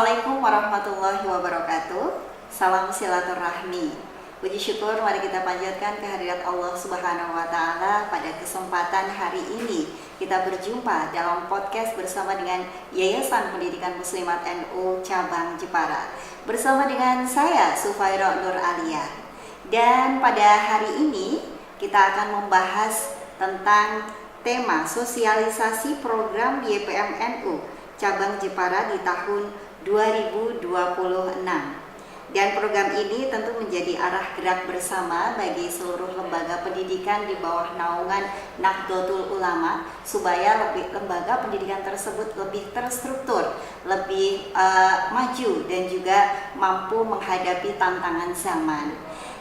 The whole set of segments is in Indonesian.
Assalamualaikum warahmatullahi wabarakatuh. Salam silaturahmi. Puji syukur mari kita panjatkan kehadirat Allah Subhanahu wa taala pada kesempatan hari ini. Kita berjumpa dalam podcast bersama dengan Yayasan Pendidikan Muslimat NU Cabang Jepara. Bersama dengan saya Sufaira Nur Alia. Dan pada hari ini kita akan membahas tentang tema sosialisasi program YPM NU Cabang Jepara di tahun 2026. Dan program ini tentu menjadi arah gerak bersama bagi seluruh lembaga pendidikan di bawah naungan Nahdlatul Ulama supaya lembaga pendidikan tersebut lebih terstruktur, lebih maju dan juga mampu menghadapi tantangan zaman.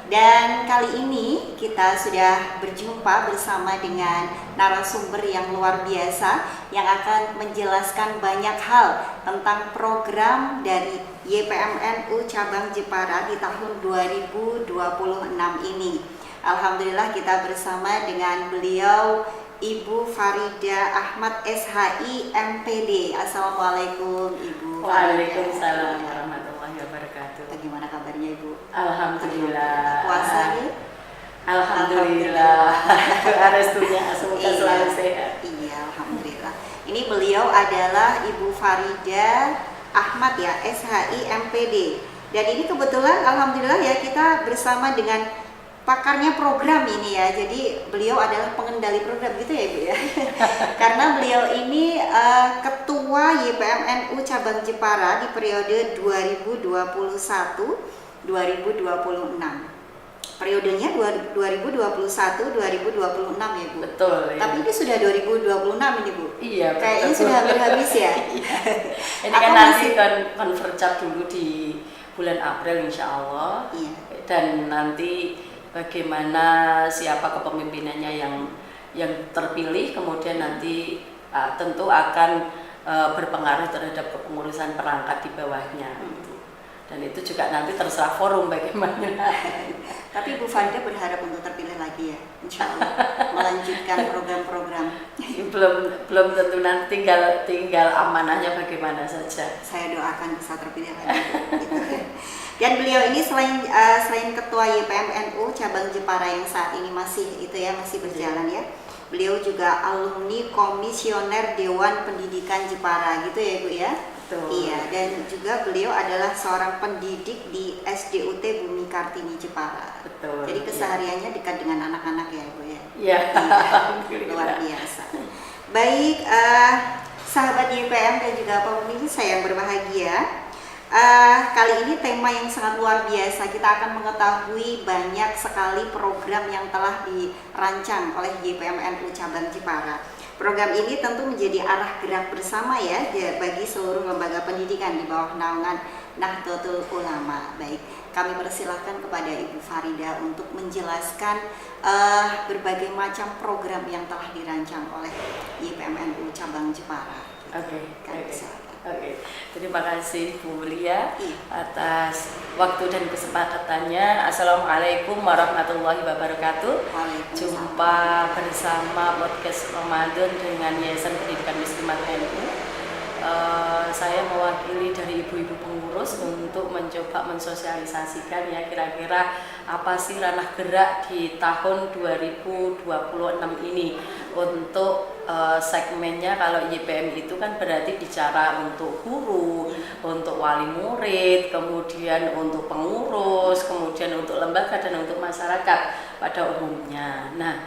Dan kali ini kita sudah berjumpa bersama dengan narasumber yang luar biasa yang akan menjelaskan banyak hal tentang program dari YPM NU Cabang Jepara di tahun 2026 ini. Alhamdulillah kita bersama dengan beliau Ibu Farida Ahmad SHI MPD. Assalamualaikum Ibu. Waalaikumsalam warahmatullahi wabarakatuh. Bagaimana kabarnya Ibu? Alhamdulillah. Puasa nih? Alhamdulillah. Restunya semoga selalu sehat. Iya, alhamdulillah. Ini beliau adalah Ibu Farida Ahmad ya, SHI MPD. Dan ini kebetulan alhamdulillah ya kita bersama dengan pakarnya program ini ya. Jadi beliau adalah pengendali program gitu ya Ibu ya. Karena beliau ini ketua YPM NU Cabang Jepara di periode 2021-2026. Periodenya 2021-2026 ya Bu. Betul. Ya. Tapi ini sudah 2026 ini Bu. Iya. Kayaknya sudah hampir habis ya. Ini kan nanti kan konvercap dulu di bulan April insya Allah. Iya. Dan nanti bagaimana siapa kepemimpinannya yang terpilih, kemudian nanti tentu akan berpengaruh terhadap kepengurusan perangkat di bawahnya. Dan itu juga nanti terserah forum bagaimana. Tapi Bu Farida berharap untuk terpilih lagi ya, insya Allah melanjutkan program-program. belum tentu, nanti tinggal amanahnya bagaimana saja. Saya doakan bisa terpilih lagi. Gitu. Dan beliau ini selain ketua YPM NU Cabang Jepara yang saat ini masih berjalan ya. Beliau juga alumni komisioner Dewan Pendidikan Jepara gitu ya Ibu ya. Betul. Iya, dan juga beliau adalah seorang pendidik di SDUT Bumi Kartini Jepara. Betul. Jadi kesehariannya dekat dengan anak-anak ya Ibu ya. Iya. Luar biasa. Baik, sahabat YPM dan juga pemirsa saya yang berbahagia. Kali ini tema yang sangat luar biasa. Kita akan mengetahui banyak sekali program yang telah dirancang oleh YPM NU Cabang Jepara. Program ini tentu menjadi arah gerak bersama ya bagi seluruh lembaga pendidikan di bawah naungan Nahdlatul Ulama. Baik, kami persilahkan kepada Ibu Farida untuk menjelaskan berbagai macam program yang telah dirancang oleh YPM NU Cabang Jepara. Oke. Kami silakan. Oke, terima kasih Bu Lia atas waktu dan kesepakatannya. Assalamualaikum warahmatullahi wabarakatuh. Jumpa bersama podcast Ramadan dengan Yayasan Pendidikan Muslimat NU. Saya mewakili dari ibu-ibu pengurus untuk mencoba mensosialisasikan ya kira-kira apa sih ranah gerak di tahun 2026 ini. Untuk segmennya kalau YPM itu kan berarti bicara untuk guru, untuk wali murid, kemudian untuk pengurus, kemudian untuk lembaga dan untuk masyarakat pada umumnya. Nah,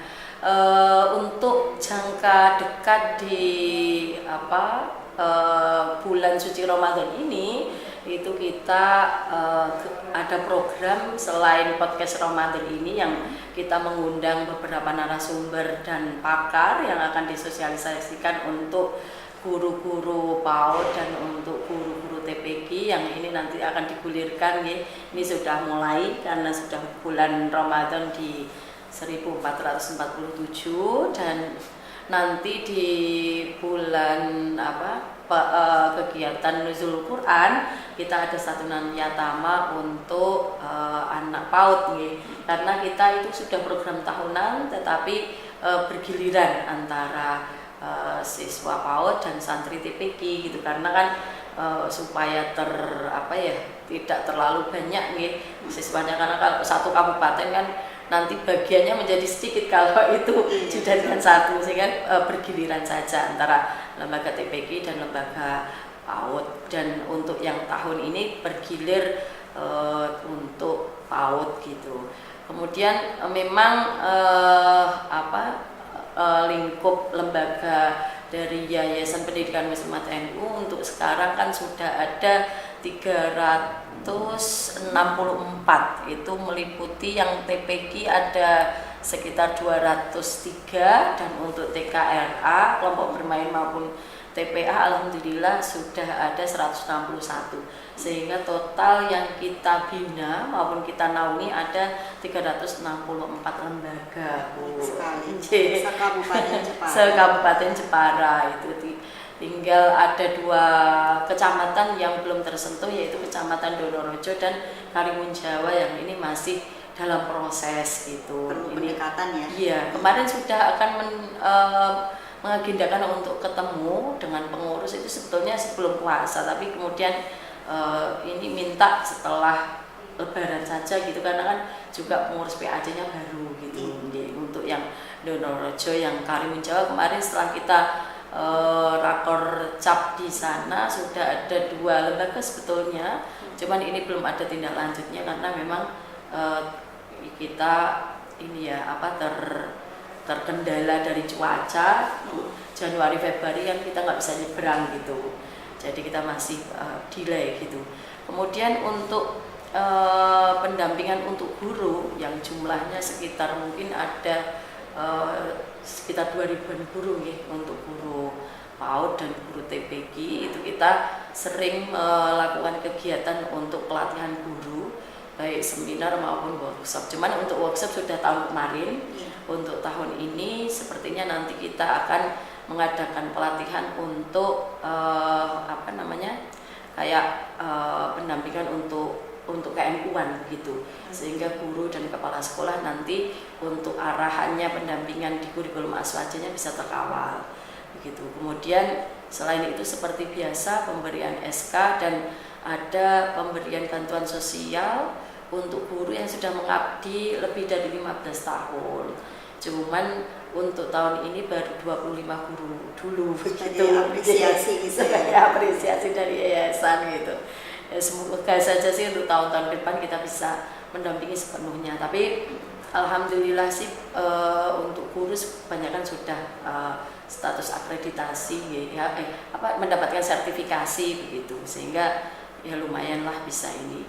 untuk jangka dekat di bulan suci Ramadan ini itu kita ada program selain podcast Ramadan ini yang kita mengundang beberapa narasumber dan pakar yang akan disosialisasikan untuk guru-guru PAUD dan untuk guru-guru TPG yang ini nanti akan digulirkan ya. Ini sudah mulai karena sudah bulan Ramadan di 1447 dan nanti di bulan kegiatan Nuzul Quran kita ada santunan yatama untuk anak PAUD ya. Karena kita itu sudah program tahunan tetapi bergiliran antara siswa PAUD dan santri TPG gitu, karena kan supaya tidak terlalu banyak nih siswanya, karena kalau satu kabupaten kan nanti bagiannya menjadi sedikit kalau itu dijadikan satu, sehingga bergiliran saja antara lembaga TPQ dan lembaga PAUD. Dan untuk yang tahun ini bergilir untuk PAUD gitu. Kemudian memang lingkup lembaga dari Yayasan Pendidikan Muslimat NU untuk sekarang kan sudah ada 364, itu meliputi yang TPQ ada sekitar 203, dan untuk TKRA kelompok bermain maupun TPA alhamdulillah sudah ada 161, sehingga total yang kita bina maupun kita naungi ada 364 lembaga. Sekabupaten Jepara itu tinggal ada 2 kecamatan yang belum tersentuh, yaitu Kecamatan Donorojo dan Karimun Jawa, yang ini masih dalam proses gitu. Perlu pendekatan ya. Iya, kemarin sudah akan mengagendakan untuk ketemu dengan pengurus itu sebetulnya sebelum puasa, tapi kemudian ini minta setelah Lebaran saja gitu, karena kan juga pengurus PAJ-nya baru gitu. Untuk yang Donorojo, yang Karimun Jawa kemarin setelah kita rakor cap di sana sudah ada 2 lembaga sebetulnya, cuman ini belum ada tindak lanjutnya karena memang kita ini ya terkendala dari cuaca. Januari Februari kan kita nggak bisa nyebrang gitu, jadi kita masih delay gitu. Kemudian untuk pendampingan untuk guru yang jumlahnya sekitar mungkin ada sekitar 2000-an guru nih, untuk guru PAUD dan guru TPQ itu kita sering melakukan kegiatan untuk pelatihan guru, baik seminar maupun workshop. Cuman untuk workshop sudah tahun kemarin. Untuk tahun ini sepertinya nanti kita akan mengadakan pelatihan untuk pendampingan untuk KMU-an gitu, sehingga guru dan kepala sekolah nanti untuk arahannya pendampingan di kurikulum aswajanya bisa terkawal begitu. Kemudian selain itu seperti biasa pemberian SK dan ada pemberian bantuan sosial untuk guru yang sudah mengabdi lebih dari 15 tahun. Cuman untuk tahun ini baru 25 guru dulu begitu. Apresiasi gitu ya. Apresiasi dari yayasan gitu. Ya, semoga saja sih untuk tahun-tahun depan kita bisa mendampingi sepenuhnya. Tapi alhamdulillah sih untuk guru kebanyakan sudah status akreditasi ya, mendapatkan sertifikasi begitu, sehingga ya lumayanlah bisa ini.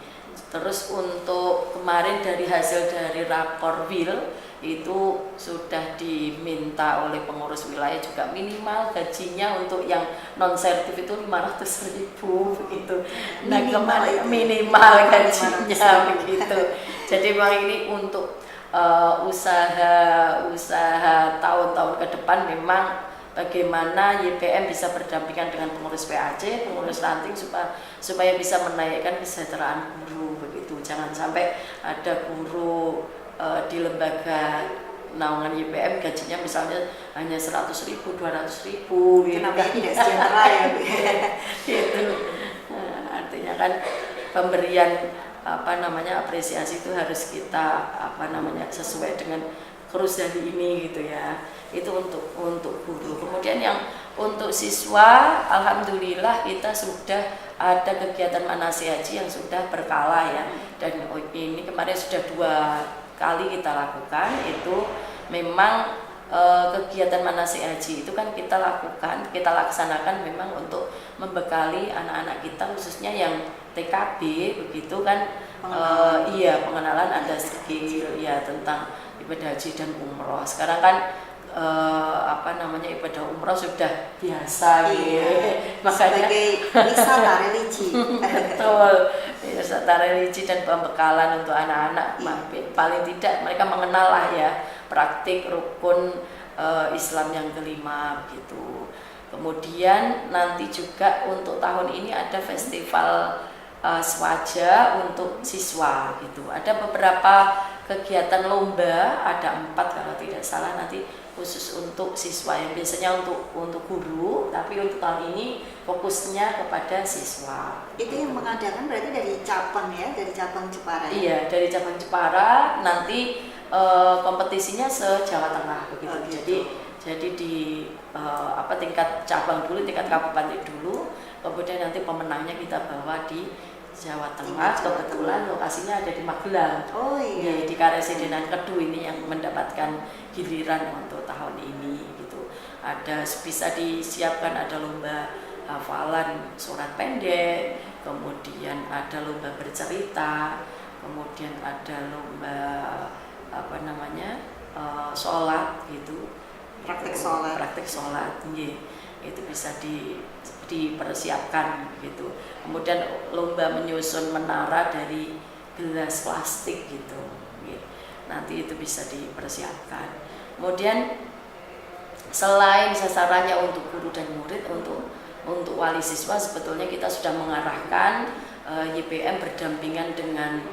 Terus untuk kemarin dari hasil dari rakor WIL itu sudah diminta oleh pengurus wilayah juga minimal gajinya untuk yang non sertif itu 500.000 begitu. Nah kemarin minimal gajinya begitu. Jadi memang ini untuk usaha tahun-tahun ke depan memang bagaimana YPM bisa berdampingan dengan pengurus PAJ, pengurus ranting supaya bisa menaikkan kesejahteraan guru begitu. Jangan sampai ada guru di lembaga naungan YPM gajinya misalnya hanya 100.000, 200.000 gitu. Kenapa tidak sejahtera ya? Gitu. Nah, artinya kan pemberian apresiasi itu harus kita sesuai dengan kerusakan ini gitu ya. Itu untuk guru. Kemudian yang untuk siswa, alhamdulillah kita sudah ada kegiatan manasih haji yang sudah berkala ya. Dan ini kemarin sudah 2 kali kita lakukan. Itu memang kegiatan manasih haji itu kan kita laksanakan memang untuk membekali anak-anak kita khususnya yang TKB begitu kan. Pengenalan ada skill ya tentang ibadah haji dan umroh. Sekarang kan ibadah umroh sudah biasa makanya sebagai wisata religi. Betul, wisata religi dan pembekalan untuk anak-anak. Paling tidak mereka mengenal lah ya praktik rukun Islam yang kelima begitu. Kemudian nanti juga untuk tahun ini ada festival swaja untuk siswa gitu. Ada beberapa kegiatan lomba, ada 4 kalau tidak salah nanti khusus untuk siswa, yang biasanya untuk guru, tapi untuk tahun ini fokusnya kepada siswa. Itu yang mengadakan berarti dari cabang ya, dari cabang Jepara. Iya, dari cabang Jepara, nanti kompetisinya se-Jawa Tengah begitu. Oh, gitu. Jadi di tingkat cabang dulu, tingkat kabupaten dulu, kemudian nanti pemenangnya kita bawa di Jawa Tengah. Kebetulan lokasinya ada di Magelang. Oh iya. Di Karesidenan Kedu ini yang mendapatkan giliran untuk tahun ini gitu. Ada bisa disiapkan, ada lomba hafalan surat pendek, kemudian ada lomba bercerita, kemudian ada lomba sholat gitu. Praktek sholat, itu bisa dipersiapkan gitu. Kemudian lomba menyusun menara dari gelas plastik gitu. Nanti itu bisa dipersiapkan. Kemudian selain sasarannya untuk guru dan murid, untuk wali siswa sebetulnya kita sudah mengarahkan YPM berdampingan dengan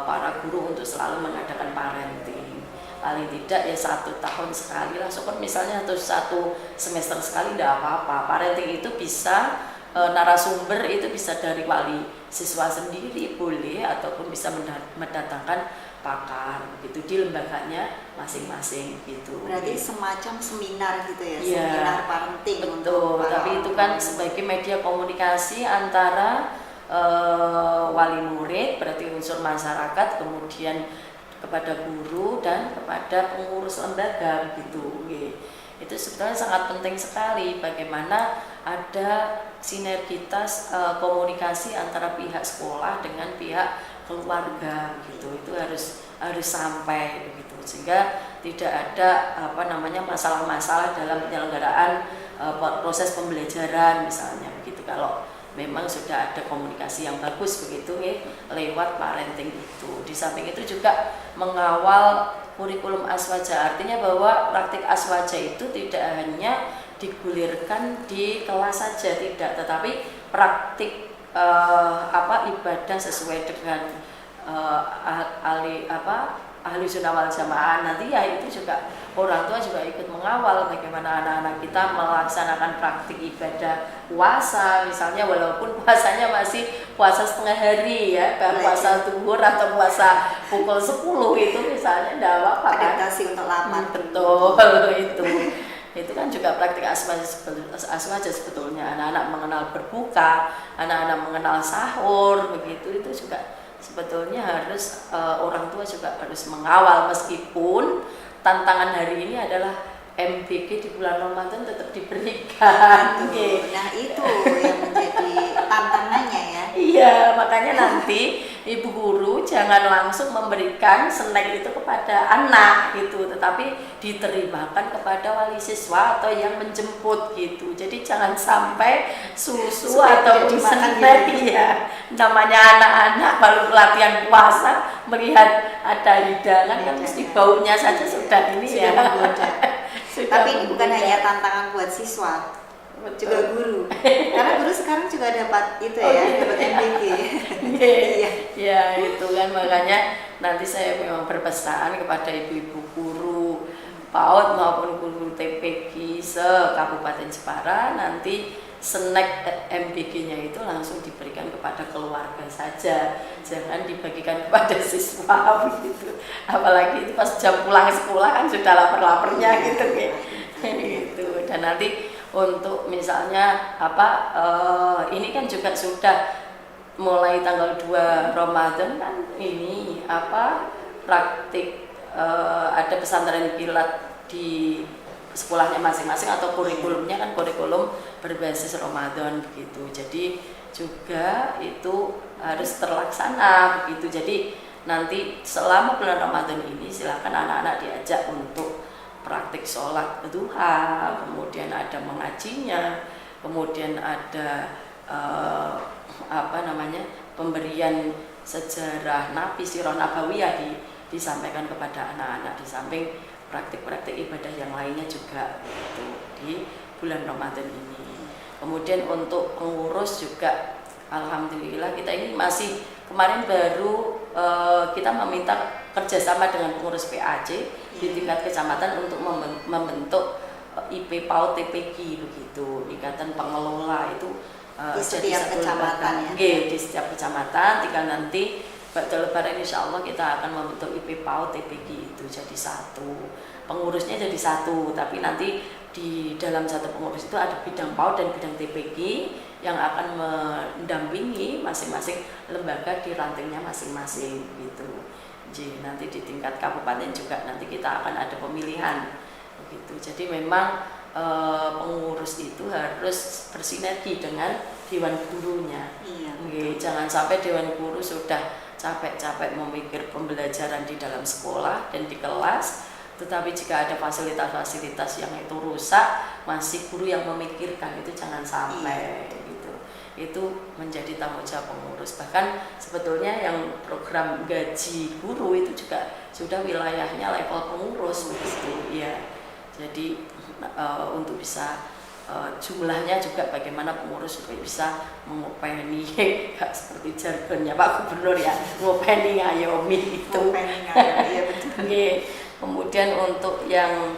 para guru untuk selalu mengadakan parenting. Paling tidak ya 1 tahun sekali lah, syukur misalnya satu semester sekali tidak apa-apa. Parenting itu bisa narasumber itu bisa dari wali siswa sendiri boleh, ataupun bisa mendatangkan pakar gitu di lembaganya masing-masing gitu. Berarti semacam seminar gitu ya, ya, seminar parenting. Betul, tapi itu kan sebagai media komunikasi antara wali murid, berarti unsur masyarakat, kemudian kepada guru dan kepada pengurus lembaga gitu. Itu sebetulnya sangat penting sekali bagaimana ada sinergitas komunikasi antara pihak sekolah dengan pihak keluarga gitu. Itu harus sampai begitu, sehingga tidak ada masalah-masalah dalam penyelenggaraan proses pembelajaran misalnya begitu. Kalau memang sudah ada komunikasi yang bagus begitu lewat parenting itu. Di samping itu juga mengawal kurikulum aswaja, artinya bahwa praktik aswaja itu tidak hanya digulirkan di kelas saja, tidak, tetapi praktik ibadah sesuai dengan ahli sunnah wal jamaah nanti ya, itu juga orang tua juga ikut mengawal bagaimana anak-anak kita melaksanakan praktik ibadah puasa misalnya, walaupun puasanya masih puasa setengah hari ya, puasa zuhur atau puasa pukul 10 itu misalnya tidak apa-apa kan? Adaptasi untuk lapar. Betul itu kan juga praktik aswaja sebetulnya. Anak-anak mengenal berbuka, anak-anak mengenal sahur begitu, itu juga sebetulnya harus orang tua juga harus mengawal, meskipun tantangan hari ini adalah MBG di bulan Ramadan tetap diberikan. Nah itu yang menjadi tantangannya ya. Iya, makanya nanti ibu guru jangan langsung memberikan snack itu kepada anak gitu, tetapi diterimakan kepada wali siswa atau yang menjemput gitu. Jadi jangan sampai susu atau snack gitu. Ya. Namanya anak-anak baru latihan puasa, melihat ada hidangan kan mesti baunya saja sudah ini sudah ya. Tapi ini bukan hanya tantangan buat siswa, juga guru. Karena guru sekarang juga dapat itu dapat MBG. Iya, itu kan makanya nanti saya memang berpesan kepada ibu-ibu guru PAUD maupun guru TPG se-Kabupaten Jepara, nanti snack MBG-nya itu langsung diberikan kepada keluarga saja, jangan dibagikan kepada siswa begitu. Apalagi itu pas jam pulang sekolah kan sudah lapar-laparnya gitu gitu. Dan nanti untuk misalnya ini kan juga sudah mulai tanggal 2 Ramadan kan ini praktik ada pesantren kilat di sekolahnya masing-masing, atau kurikulumnya kan kurikulum berbasis Ramadan begitu. Jadi juga itu harus terlaksana begitu. Jadi nanti selama bulan Ramadan ini silakan anak-anak diajak untuk praktik sholat duha, kemudian ada mengajinya, kemudian ada pemberian sejarah Nabi, sirah nabawiyah disampaikan kepada anak-anak, di samping praktik-praktik ibadah yang lainnya juga itu di bulan Ramadan ini. Kemudian untuk pengurus juga alhamdulillah kita ini masih kemarin baru kita meminta kerjasama dengan pengurus PAC di tingkat kecamatan untuk membentuk IP PAUD TPG begitu, Ikatan Pengelola itu di setiap kecamatan ya. Di setiap kecamatan. Tinggal nanti pada lebaran insya Allah kita akan membentuk IP PAUD TPG itu jadi satu, pengurusnya jadi satu, tapi nanti di dalam satu pengurus itu ada bidang PAUD dan bidang TPG yang akan mendampingi masing-masing lembaga di rantingnya masing-masing gitu. Jadi nanti di tingkat kabupaten juga nanti kita akan ada pemilihan begitu. Jadi memang pengurus itu harus bersinergi dengan dewan gurunya. Iya. Jangan sampai dewan guru sudah capek-capek memikir pembelajaran di dalam sekolah dan di kelas, tetapi jika ada fasilitas-fasilitas yang itu rusak, masih guru yang memikirkan, itu jangan sampai gitu. Itu menjadi tanggung jawab pengurus. Bahkan sebetulnya yang program gaji guru itu juga sudah wilayahnya level pengurus begitu ya. Jadi untuk bisa jumlahnya juga bagaimana pengurus supaya bisa mengopeni seperti jargonnya Pak Gubernur ya, ngopeni ngayomi itu. Ngopeni ngayomi, ya betul. Kemudian untuk yang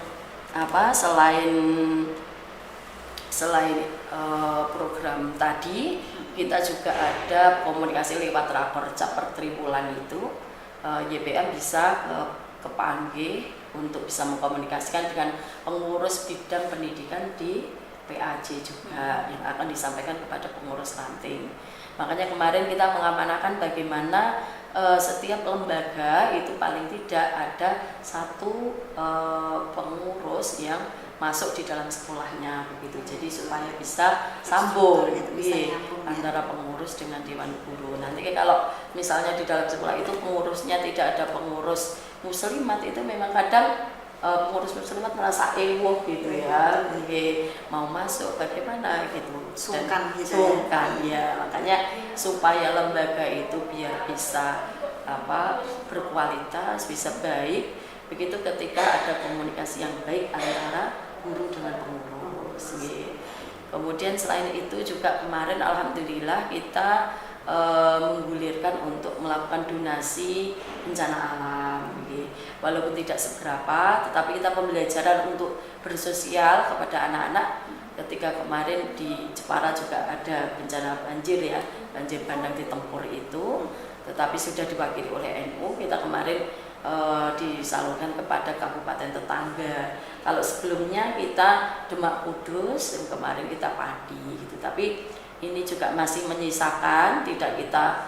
selain program tadi, kita juga ada komunikasi lewat raperda per triwulan itu. YPM bisa kepanggih untuk bisa mengkomunikasikan dengan pengurus bidang pendidikan di PAC juga yang akan disampaikan kepada pengurus ranting. Makanya kemarin kita mengamanahkan bagaimana setiap lembaga itu paling tidak ada satu pengurus yang masuk di dalam sekolahnya begitu. Jadi supaya bisa sambung antara pengurus dengan dewan guru. Nanti kalau misalnya di dalam sekolah itu pengurusnya tidak ada pengurus muslimat, itu memang kadang pengurus muslimat merasa ewoh gitu ya, mau masuk bagaimana gitu, sungkan ya. Makanya supaya lembaga itu biar bisa berkualitas, bisa baik, begitu ketika ada komunikasi yang baik antara guru dengan pengurus. Kemudian selain itu juga kemarin alhamdulillah kita menggulirkan untuk melakukan donasi bencana alam. Walaupun tidak seberapa, tetapi kita pembelajaran untuk bersosial kepada anak-anak. Ketika kemarin di Jepara juga ada bencana banjir ya, banjir bandang di Tempur itu, tetapi sudah diwakili oleh NU. Kita kemarin disalurkan kepada kabupaten tetangga. Kalau sebelumnya kita Demak Kudus, dan kemarin kita Padi gitu. Tapi ini juga masih menyisakan, tidak kita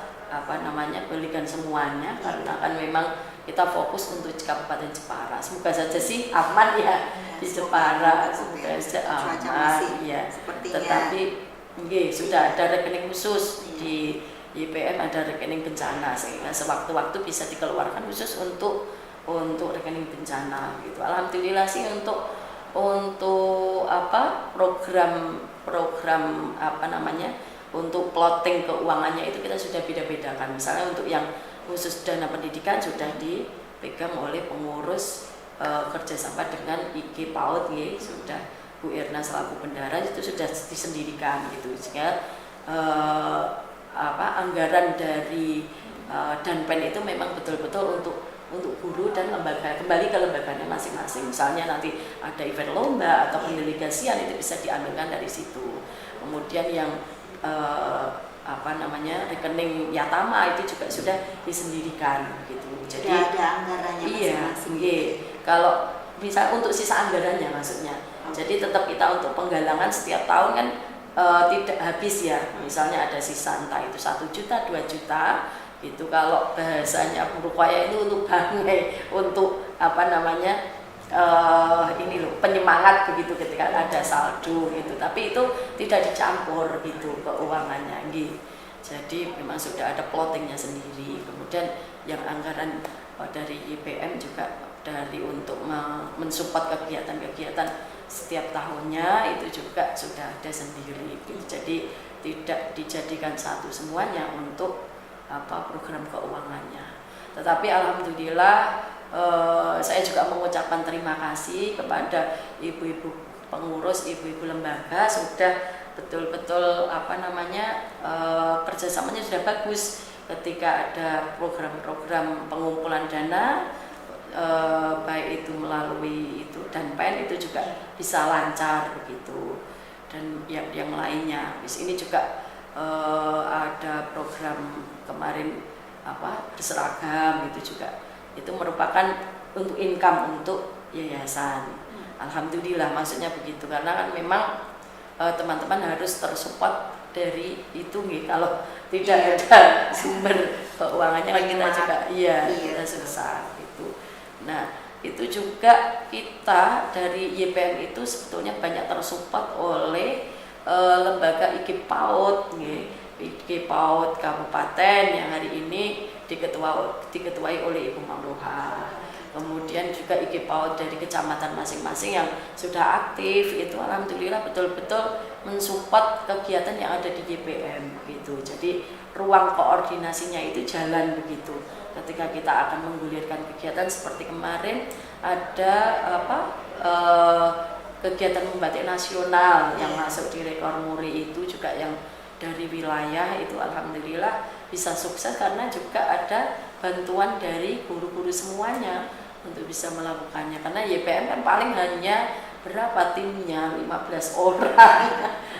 belikan semuanya, karena kan memang kita fokus untuk Kabupaten Jepara. Semoga saja sih aman ya di Jepara, semoga saja aman ya. Tetapi sudah ada rekening khusus di YPM, ada rekening bencana sehingga sewaktu-waktu bisa dikeluarkan khusus untuk rekening bencana gitu. Alhamdulillah sih untuk program untuk plotting keuangannya itu kita sudah beda-bedakan. Misalnya untuk yang khusus dana pendidikan sudah dipegang oleh pengurus kerjasama dengan IG PAUD sudah Bu Irna selaku bendara, itu sudah disendirikan gitu. Sehingga anggaran dari Danpen itu memang betul-betul untuk guru dan lembaga, kembali ke lembaganya masing-masing. Misalnya nanti ada event lomba atau pendelegasian, itu bisa diambilkan dari situ. Kemudian yang rekening Yatama itu juga sudah disendirikan gitu. Jadi ada anggarannya masing-masing. Kalau bisa untuk sisa anggarannya maksudnya. Jadi tetap kita untuk penggalangan setiap tahun kan tidak habis ya. Misalnya ada sisa entah itu 1 juta, 2 juta gitu. Kalau bahasanya berupaya itu untuk bangai, untuk penyemangat begitu ketika ada saldo gitu. Tapi itu tidak dicampur gitu keuangannya gitu. Jadi memang sudah ada plottingnya sendiri. Kemudian yang anggaran dari IPM juga dari untuk mensupport kegiatan-kegiatan setiap tahunnya itu juga sudah ada sendiri gitu. Jadi tidak dijadikan satu semuanya untuk program keuangannya. Tetapi alhamdulillah saya juga mengucapkan terima kasih kepada ibu-ibu pengurus, ibu-ibu lembaga sudah betul-betul kerjasamanya sudah bagus ketika ada program-program pengumpulan dana, baik itu melalui itu dan PEN itu juga bisa lancar begitu, dan yang lainnya. Di sini juga ada program kemarin berseragam itu juga, itu merupakan untuk income untuk yayasan. Alhamdulillah, maksudnya begitu, karena kan memang teman-teman harus tersupport dari itu nih. Kalau tidak ada sumber keuangannya kan kita juga kita susah gitu. Nah, itu juga kita dari YPM itu sebetulnya banyak tersupport oleh lembaga IG PAUD nih. IG PAUD Kabupaten yang hari ini diketuai oleh Ibu Mamluha. Kemudian juga IG PAUD dari kecamatan masing-masing yang sudah aktif itu alhamdulillah betul-betul mensupport kegiatan yang ada di YPM gitu. Jadi ruang koordinasinya itu jalan begitu. Ketika kita akan menggulirkan kegiatan seperti kemarin ada kegiatan membatik nasional yang masuk di rekor muri itu juga yang dari wilayah itu alhamdulillah bisa sukses karena juga ada bantuan dari guru-guru semuanya untuk bisa melakukannya, karena YPM kan paling hanya berapa timnya, 15 orang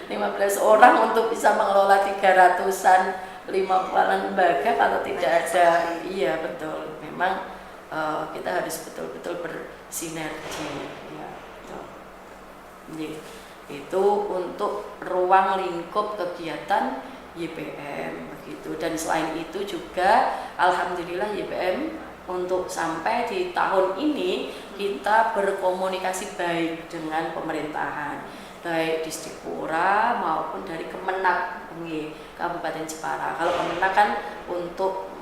15 orang untuk bisa mengelola 300-an 50-an lembaga kalau tidak ada. Iya betul, memang kita harus betul-betul bersinergi ya, itu untuk ruang lingkup kegiatan YPM begitu. Dan selain itu juga alhamdulillah YPM untuk sampai di tahun ini kita berkomunikasi baik dengan pemerintahan, baik Disdikpura maupun dari Kemenak Kabupaten Jepara. Kalau Kemenak kan untuk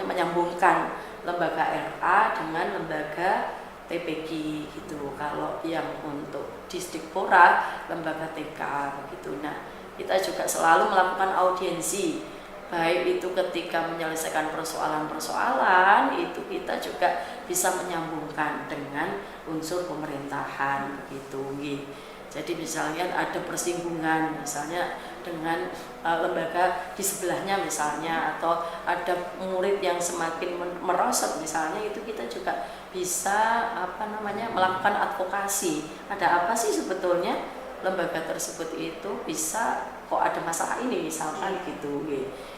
menyambungkan lembaga RA dengan lembaga TPG gitu. Kalau yang untuk Disdikpura lembaga TK begitu. Nah, kita juga selalu melakukan audiensi, baik itu ketika menyelesaikan persoalan-persoalan itu kita juga bisa menyambungkan dengan unsur pemerintahan begitu. Jadi misalnya ada persinggungan misalnya dengan lembaga di sebelahnya misalnya, atau ada murid yang semakin merosot misalnya, itu kita juga bisa melakukan advokasi. Ada apa sih sebetulnya lembaga tersebut itu bisa kok ada masalah ini misalkan gitu.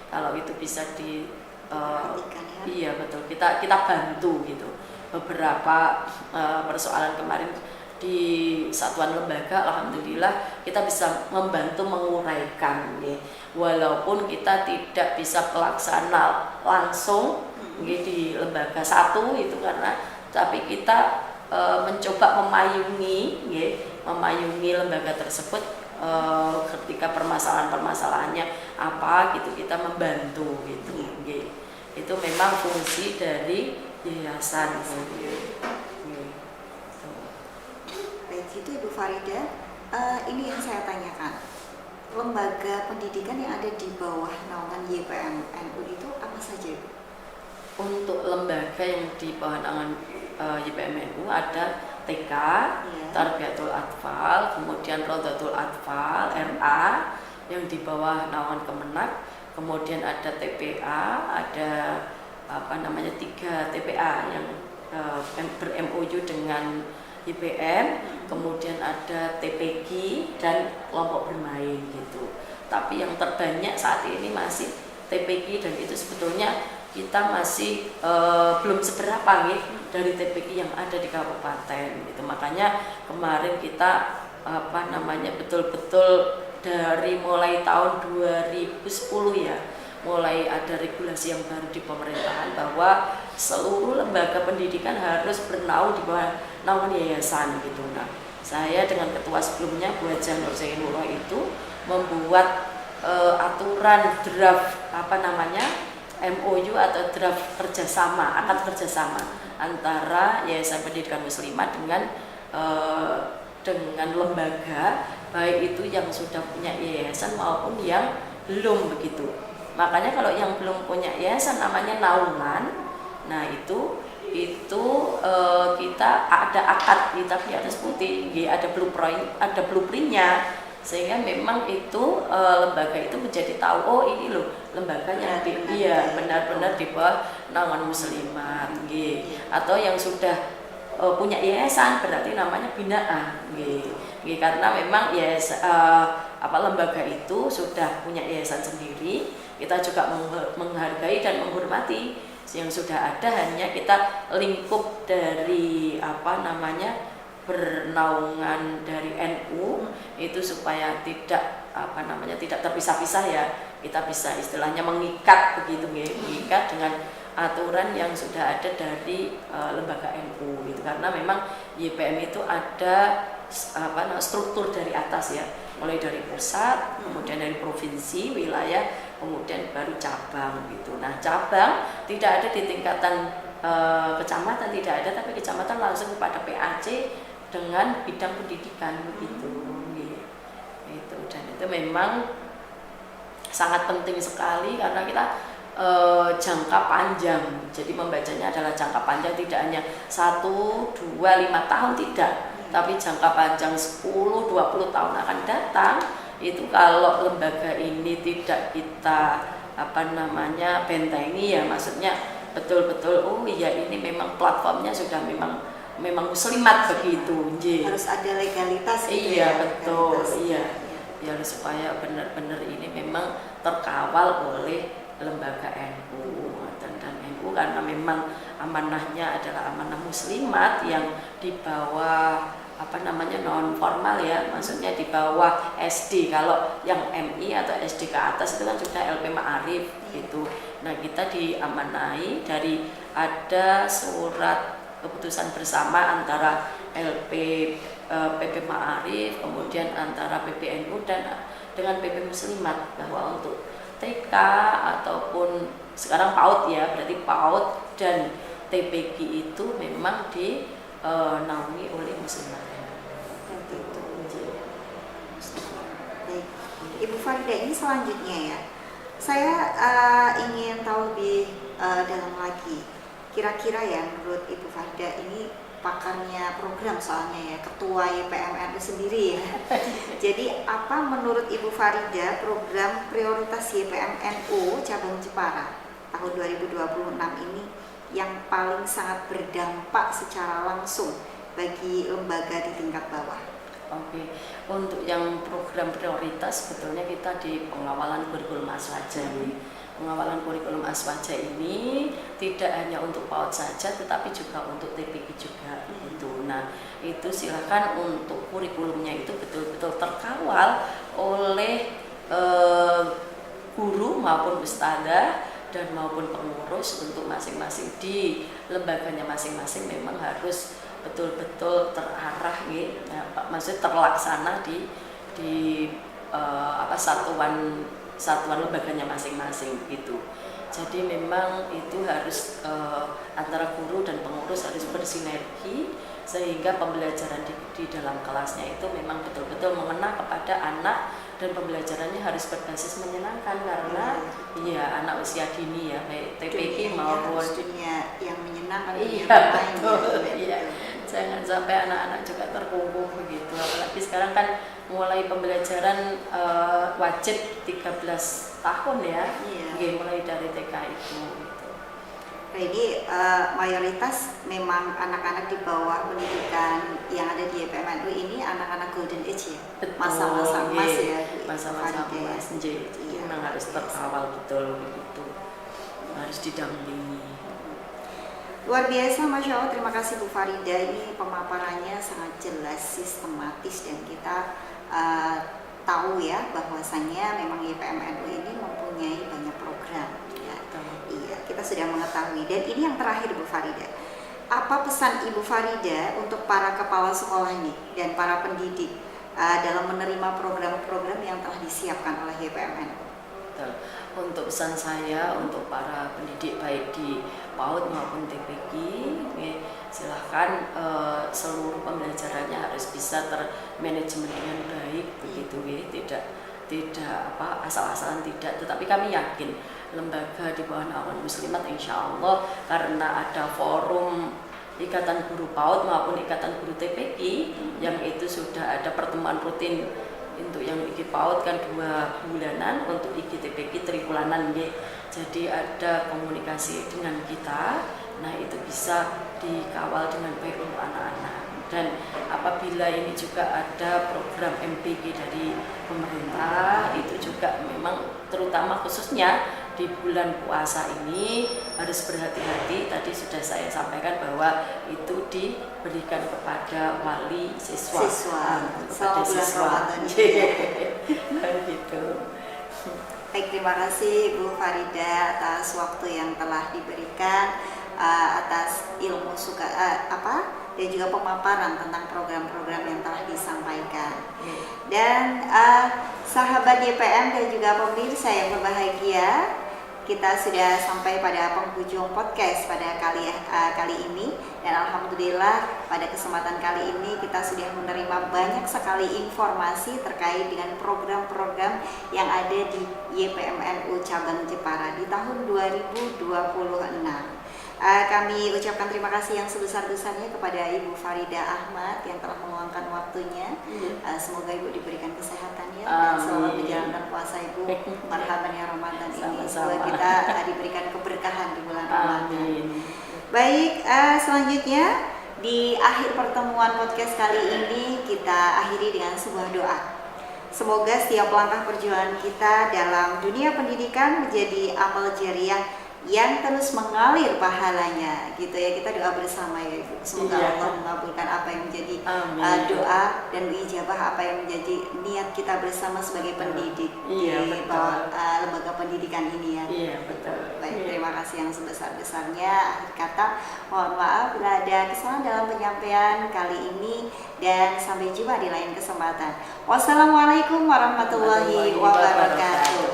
Kalau itu bisa iya betul, kita bantu gitu. Beberapa persoalan kemarin di satuan lembaga alhamdulillah kita bisa membantu menguraikan walaupun kita tidak bisa pelaksana langsung di lembaga satu itu, karena tapi kita mencoba memayungi lembaga tersebut ketika permasalahannya apa gitu, kita membantu gitu. Itu memang fungsi dari yayasan Baik, itu Ibu Farida. Ini yang saya tanyakan, lembaga pendidikan yang ada di bawah naungan YPM NU itu apa saja, Ibu? Untuk lembaga yang di bawah naungan YPM NU ada TK, Tarbiyatul Atfal, kemudian Rodatul Atfal, RA yang di bawah naungan Kemenak, kemudian ada TPA, ada 3 TPA yang ber-MOU dengan YPM, kemudian ada TPG dan kelompok bermain gitu. Tapi yang terbanyak saat ini masih TPG, dan itu sebetulnya kita masih belum seberapa dari TPG yang ada di kabupaten gitu. Makanya kemarin kita betul-betul dari mulai tahun 2010 ya, mulai ada regulasi yang baru di pemerintahan bahwa seluruh lembaga pendidikan harus bernaung di bawah naungan yayasan gitu. Nah, saya dengan ketua sebelumnya Bu Hajah Nur Zainullah itu membuat aturan draft MOU atau draft akad kerjasama antara Yayasan Pendidikan Muslimah dengan lembaga, baik itu yang sudah punya yayasan maupun yang belum begitu. Makanya kalau yang belum punya yayasan namanya naungan. Nah itu kita ada akad, kita di atas putih, ada blueprintnya. sehingga memang itu lembaga itu menjadi tahu, oh ini loh lembaga yang benar-benar di bawah naungan muslimat, atau yang sudah punya yayasan berarti namanya binaan, karena memang lembaga itu sudah punya yayasan sendiri. Kita juga menghargai dan menghormati yang sudah ada, hanya kita lingkup dari bernaungan dari NU itu supaya tidak tidak terpisah-pisah ya. Kita bisa istilahnya mengikat begitu, mengikat dengan aturan yang sudah ada dari lembaga NU gitu. Karena memang YPM itu ada struktur dari atas ya, mulai dari pusat, kemudian dari provinsi, wilayah, kemudian baru cabang gitu. Nah, cabang tidak ada di tingkatan kecamatan, tidak ada, tapi kecamatan langsung kepada PAC dengan bidang pendidikan begitu. Itu, dan itu memang sangat penting sekali karena kita jangka panjang. Jadi membacanya adalah jangka panjang, tidak hanya 1, 2, 5 tahun tidak, tapi jangka panjang 10, 20 tahun akan datang. Itu kalau lembaga ini tidak kita bentengi ya, maksudnya betul-betul oh iya ini memang platformnya sudah memang muslimat begitu. Harus ada legalitas gitu. Iya, betul. Iya. Biar supaya benar-benar ini memang terkawal oleh lembaga NU dan NU, karena memang amanahnya adalah amanah muslimat yang di bawah non formal ya, maksudnya di bawah SD. Kalau yang MI atau SD ke atas itu kan sudah LP Ma'arif gitu. Nah, kita diamanai dari ada surat keputusan bersama antara PP Ma'arif, kemudian antara PPNU dan dengan PP Muslimat, bahwa untuk TK ataupun sekarang PAUD ya, berarti PAUD dan TPG itu memang dinaungi oleh Muslimat. Baik, Ibu Farida, ini selanjutnya ya, saya ingin tahu lebih dalam lagi. Kira-kira ya menurut Ibu Farida, ini pakarnya program soalnya ya, ketua YPMNU sendiri ya. Jadi apa menurut Ibu Farida program prioritas YPMNU cabang Jepara tahun 2026 ini yang paling sangat berdampak secara langsung bagi lembaga di tingkat bawah? Oke, untuk yang program prioritas sebetulnya kita di pengawalan kurikulum aswaja nih. Pengawalan kurikulum aswaja ini tidak hanya untuk PAUD saja, tetapi juga untuk TPG juga gitu. Nah, itu silakan untuk kurikulumnya itu betul-betul terkawal oleh guru maupun ustadzah dan maupun pengurus untuk masing-masing di lembaganya masing-masing. Memang harus betul-betul terarah gitu. Nah, maksudnya terlaksana di satuan lembaganya masing-masing gitu. Jadi memang itu harus antara guru dan pengurus harus bersinergi sehingga pembelajaran di dalam kelasnya itu memang betul-betul mengena kepada anak, dan pembelajarannya harus berbasis menyenangkan karena ya anak usia dini ya, baik TPG maupun dunia yang menyenangkan. Iya, jangan sampai anak-anak juga terkungkung begitu. Apalagi sekarang kan mulai pembelajaran wajib 13 tahun ya, mulai dari TK itu. Nah, ini mayoritas memang anak-anak di bawah pendidikan yang ada di YPMNU ini anak-anak golden age ya, masa-masa emas ya, masa-masa emas. Memang harus terkawal betul begitu, harus didampingi. Luar biasa, Masya Allah. Terima kasih Bu Farida, ini pemaparannya sangat jelas, sistematis, dan kita tahu ya bahwasannya memang YPMNU ini mempunyai banyak program ya. Iya, kita sudah mengetahui. Dan ini yang terakhir Bu Farida, apa pesan Ibu Farida untuk para kepala sekolah ini dan para pendidik dalam menerima program-program yang telah disiapkan oleh YPMNU? Untuk pesan saya untuk para pendidik baik di PAUD maupun TPG, silahkan seluruh pembelajarannya harus bisa termanajemen dengan baik begitu, tidak asal-asalan tidak. Tetapi kami yakin lembaga di bawah naungan muslimat insya Allah, karena ada forum Ikatan Guru PAUD maupun Ikatan Guru TPG yang itu sudah ada pertemuan rutin untuk yang IG PAUD kan 2 bulanan, untuk IG TPQ 3 bulanan nggih. Jadi ada komunikasi dengan kita. Nah, itu bisa dikawal dengan baik untuk anak-anak. Dan apabila ini juga ada program MPG dari pemerintah, itu juga memang terutama khususnya di bulan puasa ini harus berhati-hati. Tadi sudah saya sampaikan bahwa itu diberikan kepada wali siswa, kepada siswa. Gitu. Baik, terima kasih Bu Farida atas waktu yang telah diberikan, atas ilmu dan juga pemaparan tentang program-program yang telah disampaikan. Dan sahabat YPM dan juga pemirsa yang berbahagia, kita sudah sampai pada penghujung podcast pada kali ini, dan alhamdulillah pada kesempatan kali ini kita sudah menerima banyak sekali informasi terkait dengan program-program yang ada di YPMNU Cabang Jepara di tahun 2026. Kami ucapkan terima kasih yang sebesar-besarnya kepada Ibu Farida Ahmad yang telah meluangkan waktunya. Semoga Ibu diberikan kesehatan ya, dan selamat menjalankan puasa Ibu. Marhaban ya Ramadan ini. Semoga kita diberikan keberkahan di bulan Ramadan. Baik, selanjutnya di akhir pertemuan podcast kali ini kita akhiri dengan sebuah doa. Semoga setiap langkah perjuangan kita dalam dunia pendidikan menjadi amal jariah yang terus mengalir pahalanya, gitu ya. Kita doa bersama ya Ibu. Semoga Allah mengabulkan apa yang menjadi doa dan ijabah apa yang menjadi niat kita bersama sebagai pendidik di lembaga pendidikan ini ya. Iya, betul. Baik, terima kasih yang sebesar-besarnya. Akhir kata, mohon maaf bila ada kesalahan dalam penyampaian kali ini, dan sampai jumpa di lain kesempatan. Wassalamualaikum warahmatullahi wabarakatuh.